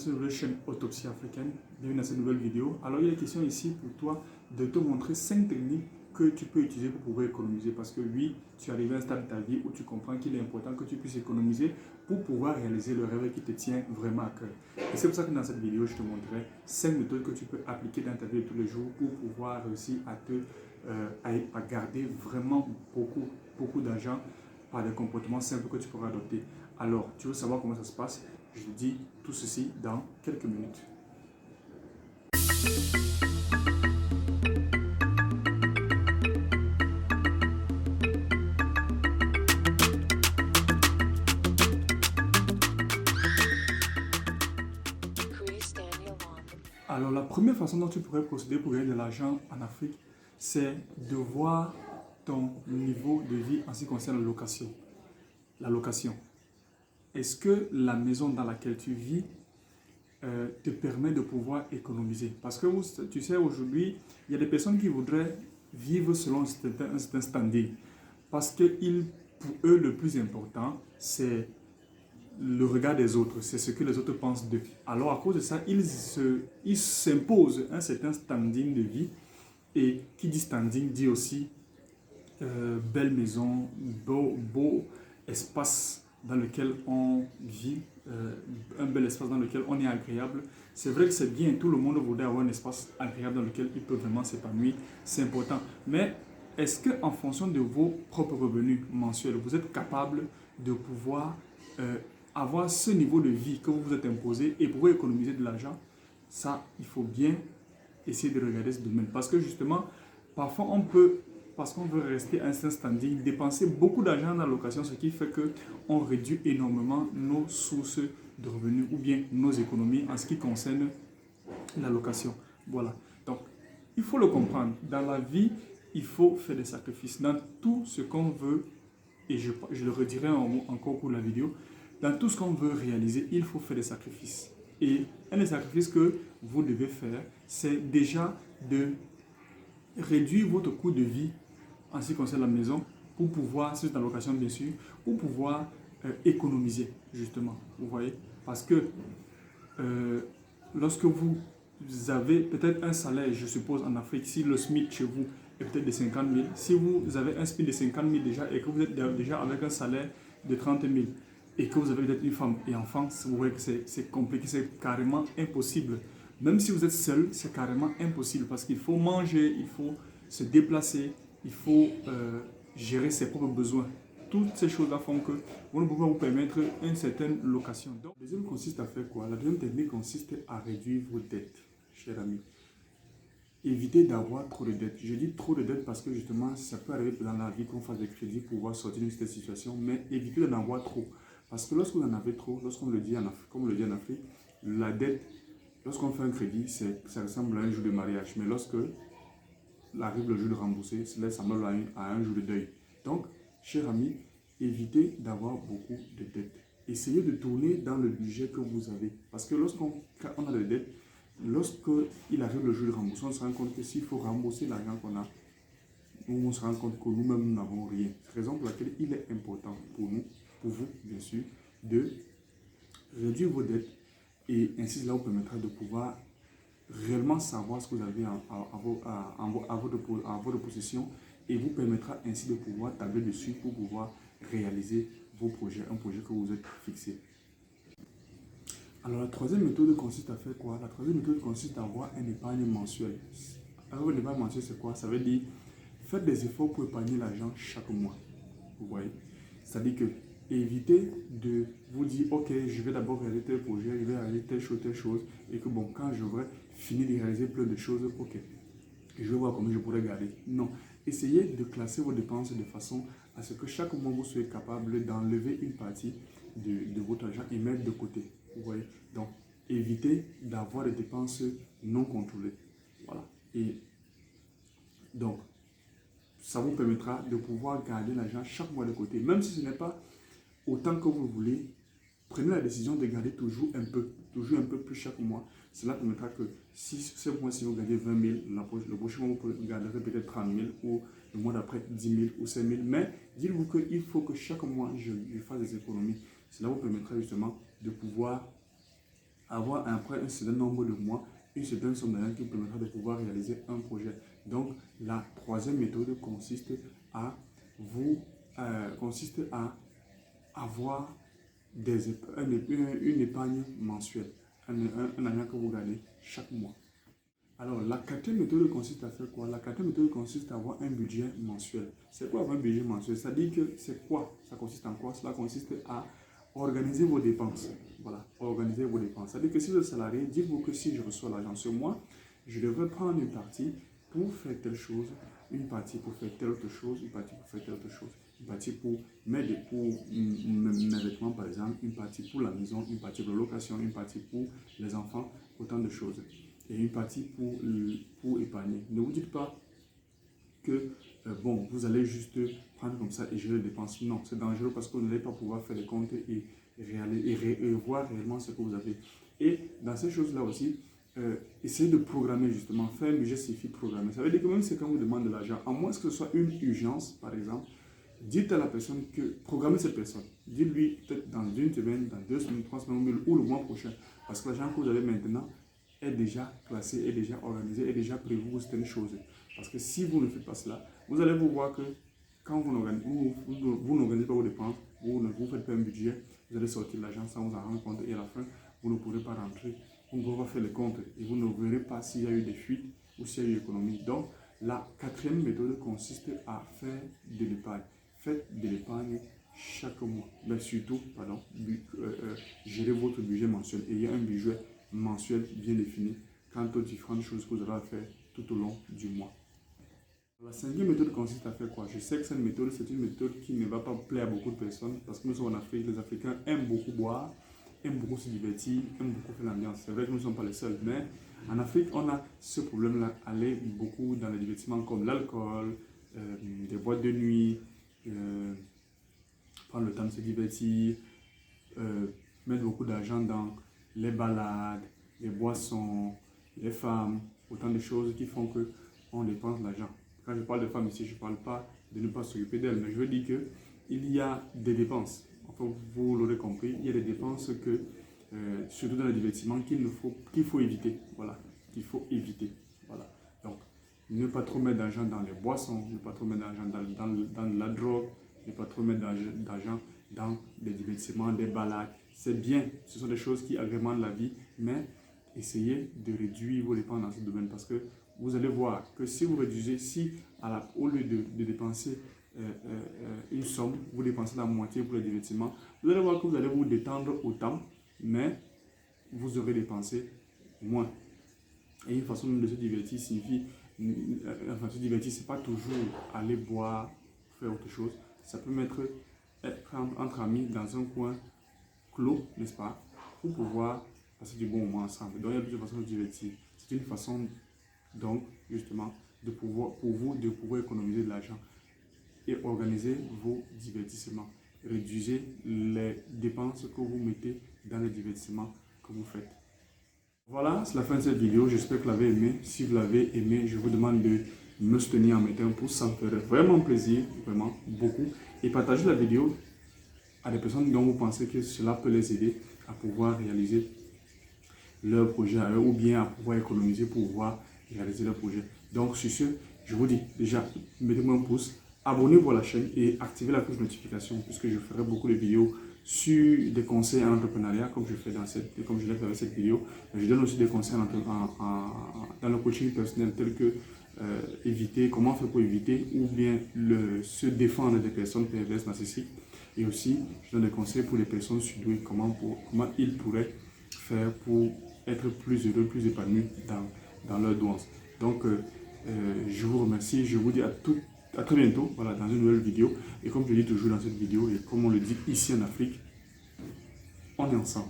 cette nouvelle chaîne Autopsie africaine. Bienvenue dans cette nouvelle vidéo. Alors il y a question ici pour toi de te montrer 5 techniques que tu peux utiliser pour pouvoir économiser. Parce que oui, tu arrives à un stade de ta vie où tu comprends qu'il est important que tu puisses économiser pour pouvoir réaliser le rêve qui te tient vraiment à cœur. Et c'est pour ça que dans cette vidéo, je te montrerai 5 méthodes que tu peux appliquer dans ta vie de tous les jours pour pouvoir réussir à garder vraiment beaucoup d'argent par des comportements simples que tu pourras adopter. Alors, tu veux savoir comment ça se passe? Je te dis tout ceci dans quelques minutes. Alors, la première façon dont tu pourrais procéder pour gagner de l'argent en Afrique, c'est de voir ton niveau de vie en ce qui concerne la location. La location. Est-ce que la maison dans laquelle tu vis te permet de pouvoir économiser? Parce que tu sais, aujourd'hui, il y a des personnes qui voudraient vivre selon un certain standing. Parce que pour eux, le plus important, c'est le regard des autres, c'est ce que les autres pensent d'eux. Alors à cause de ça, ils s'imposent un certain standing de vie. Et qui dit standing dit aussi belle maison, beau espace dans lequel on vit, un bel espace dans lequel on est agréable. C'est vrai que c'est bien, tout le monde voudrait avoir un espace agréable dans lequel il peut vraiment s'épanouir, c'est important. Mais est-ce qu'en fonction de vos propres revenus mensuels, vous êtes capable de pouvoir avoir ce niveau de vie que vous vous êtes imposé et pouvoir économiser de l'argent? Ça, il faut bien essayer de regarder ce domaine. Parce que justement, parfois on peut, parce qu'on veut rester à un certain standing, dépenser beaucoup d'argent dans la location, ce qui fait qu'on réduit énormément nos sources de revenus ou bien nos économies en ce qui concerne la location. Voilà. Donc, il faut le comprendre. Dans la vie, il faut faire des sacrifices. Dans tout ce qu'on veut, et je le redirai encore pour la vidéo, dans tout ce qu'on veut réaliser, il faut faire des sacrifices. Et un des sacrifices que vous devez faire, c'est déjà de réduire votre coût de vie en ce qui concerne la maison pour pouvoir, si c'est en location bien sûr, pour pouvoir économiser justement, vous voyez. Parce que lorsque vous avez peut-être un salaire, je suppose en Afrique, si le SMIC chez vous est peut-être de 50 000, si vous avez un SMIC de 50 000 déjà et que vous êtes déjà avec un salaire de 30 000 et que vous avez peut-être une femme et enfant, vous voyez que c'est compliqué, c'est carrément impossible. Même si vous êtes seul, c'est carrément impossible parce qu'il faut manger, il faut se déplacer, il faut gérer ses propres besoins. Toutes ces choses-là font que vous ne pouvez pas vous permettre une certaine location. Donc, la deuxième consiste à faire quoi? La deuxième technique consiste à réduire vos dettes, chers amis. Évitez d'avoir trop de dettes. Je dis trop de dettes parce que justement, ça peut arriver dans la vie qu'on fasse des crédits pour pouvoir sortir de cette situation, mais évitez d'en avoir trop. Parce que lorsque vous en avez trop, lorsqu'on le dit en Afrique, comme on le dit en Afrique, la dette, lorsqu'on fait un crédit, ça ressemble à un jour de mariage. Mais lorsque arrive le jour de rembourser, cela ressemble à un jour de deuil. Donc, chers amis, évitez d'avoir beaucoup de dettes. Essayez de tourner dans le budget que vous avez. Parce que lorsqu'on a des dettes, lorsqu'il arrive le jour de rembourser, on se rend compte que s'il faut rembourser l'argent qu'on a, on se rend compte que nous-mêmes n'avons rien. C'est la raison pour laquelle il est important pour nous, pour vous bien sûr, de réduire vos dettes et ainsi cela vous permettra de pouvoir réellement savoir ce que vous avez à votre possession et vous permettra ainsi de pouvoir tabler dessus pour pouvoir réaliser vos projets, un projet que vous êtes fixé. Alors la troisième méthode consiste à faire quoi? La troisième méthode consiste à avoir un épargne mensuel. Alors une épargne mensuelle c'est quoi? Ça veut dire faites des efforts pour épargner l'argent chaque mois. Vous voyez? C'est-à-dire que évitez de vous dire ok, je vais d'abord réaliser tel projet, je vais réaliser telle chose et que bon, quand j'aurai fini de réaliser plein de choses, ok, je vais voir comment je pourrais garder. Non, essayez de classer vos dépenses de façon à ce que chaque mois vous soyez capable d'enlever une partie de votre argent et mettre de côté. Vous voyez? Donc, évitez d'avoir des dépenses non contrôlées. Voilà. Et donc, ça vous permettra de pouvoir garder l'argent chaque mois de côté. Même si ce n'est pas autant que vous voulez, prenez la décision de garder toujours un peu plus chaque mois. Cela permettra que si ce mois-ci vous gagnez 20 000, le prochain mois vous garderez peut-être 30 000 ou le mois d'après 10 000 ou 5 000. Mais dites-vous qu'il faut que chaque mois je fasse des économies. Cela vous permettra justement de pouvoir avoir après un certain nombre de mois, une certaine somme d'argent qui vous permettra de pouvoir réaliser un projet. Donc, la troisième méthode consiste à avoir une épargne mensuelle, un argent que vous gagnez chaque mois. Alors, la quatrième méthode consiste à faire quoi? La quatrième méthode consiste à avoir un budget mensuel. C'est quoi avoir un budget mensuel? Ça dit que c'est quoi? Ça consiste en quoi? Cela consiste à organiser vos dépenses. Voilà, organiser vos dépenses. Ça dit que si vous êtes salarié, dites-vous que si je reçois l'argent ce mois, je devrais prendre une partie pour faire telle chose, une partie pour faire telle autre chose, une partie pour faire telle autre chose, une partie pour mes vêtements par exemple, une partie pour la maison, une partie pour la location, une partie pour les enfants, autant de choses. Et une partie pour épargner. Ne vous dites pas que bon, vous allez juste prendre comme ça et gérer les dépenses. Non, c'est dangereux parce que vous n'allez pas pouvoir faire les comptes et voir réellement ce que vous avez. Et dans ces choses-là aussi, essayez de programmer justement. Faire un budget suffit de programmer. Ça veut dire que même si quand vous demandez de l'argent, à moins que ce soit une urgence, par exemple, dites à la personne que programmez cette personne. Dites-lui peut-être dans une semaine, dans 2 semaines, 3 semaines ou le mois prochain. Parce que l'argent que vous avez maintenant est déjà classé, est déjà organisé, est déjà prévu pour certaines choses. Parce que si vous ne faites pas cela, vous allez vous voir que quand vous n'organisez pas vos dépenses, vous ne vous faites pas un budget, vous allez sortir de l'argent sans vous en rendre compte et à la fin, vous ne pourrez pas rentrer, vous ne pourrez pas faire les comptes et vous ne verrez pas s'il y a eu des fuites ou s'il y a eu économie. Donc, la quatrième méthode consiste à faire de l'épargne. Faites de l'épargne chaque mois, mais surtout, gérez votre budget mensuel. Ayez un budget mensuel bien défini quant aux différentes choses que vous aurez à faire tout au long du mois. La cinquième méthode consiste à faire quoi? Je sais que cette méthode, c'est une méthode qui ne va pas plaire à beaucoup de personnes parce que nous sommes en Afrique, les Africains aiment beaucoup boire, aiment beaucoup se divertir, aiment beaucoup faire l'ambiance. C'est vrai que nous ne sommes pas les seuls, mais en Afrique, on a ce problème-là, aller beaucoup dans les divertissements comme l'alcool, des boîtes de nuit, prendre le temps de se divertir, mettre beaucoup d'argent dans les balades, les boissons, les femmes, autant de choses qui font qu'on dépense de l'argent. Quand je parle de femmes ici, je ne parle pas de ne pas s'occuper d'elles, mais je veux dire qu'il y a des dépenses. Enfin, vous l'aurez compris, il y a des dépenses que, surtout dans le divertissement, qu'il faut éviter. Voilà, qu'il faut éviter. Voilà. Donc, ne pas trop mettre d'argent dans les boissons, ne pas trop mettre d'argent dans la drogue, ne pas trop mettre d'argent dans les divertissements, des balades. C'est bien, ce sont des choses qui agrémentent la vie, mais essayez de réduire vos dépenses dans ce domaine parce que vous allez voir que si vous réduisez, au lieu de dépenser une somme, vous dépensez la moitié pour les divertissements, vous allez voir que vous allez vous détendre autant, mais vous aurez dépensé moins. Et une façon de se divertir signifie, enfin se divertir, c'est pas toujours aller boire, faire autre chose. Ça peut être entre amis dans un coin clos, n'est-ce pas, pour pouvoir passer du bon moment ensemble. Donc il y a plusieurs façons de se divertir. C'est une façon donc justement pour vous de pouvoir économiser de l'argent et organiser vos divertissements. Réduisez les dépenses que vous mettez dans les divertissements que vous faites. Voilà, c'est la fin de cette vidéo. J'espère que vous l'avez aimé. Si vous l'avez aimé, je vous demande de me soutenir en mettant un pouce. Ça me ferait vraiment plaisir, vraiment beaucoup. Et partagez la vidéo à des personnes dont vous pensez que cela peut les aider à pouvoir réaliser leur projet à eux ou bien à pouvoir économiser pour pouvoir réaliser leur projet. Donc sur ce, je vous dis déjà, mettez-moi un pouce, abonnez-vous à la chaîne et activez la cloche de notification puisque je ferai beaucoup de vidéos sur des conseils en entrepreneuriat comme je l'ai fait avec cette vidéo. Je donne aussi des conseils dans le coaching personnel tel que comment faire pour éviter ou bien se défendre des personnes perverses narcissiques. Et aussi, je donne des conseils pour les personnes surdouées, comment ils pourraient faire pour être plus heureux, plus épanouis dans leur douance. Donc, je vous remercie, je vous dis à très bientôt, voilà, dans une nouvelle vidéo. Et comme je dis toujours dans cette vidéo, et comme on le dit ici en Afrique, on est ensemble.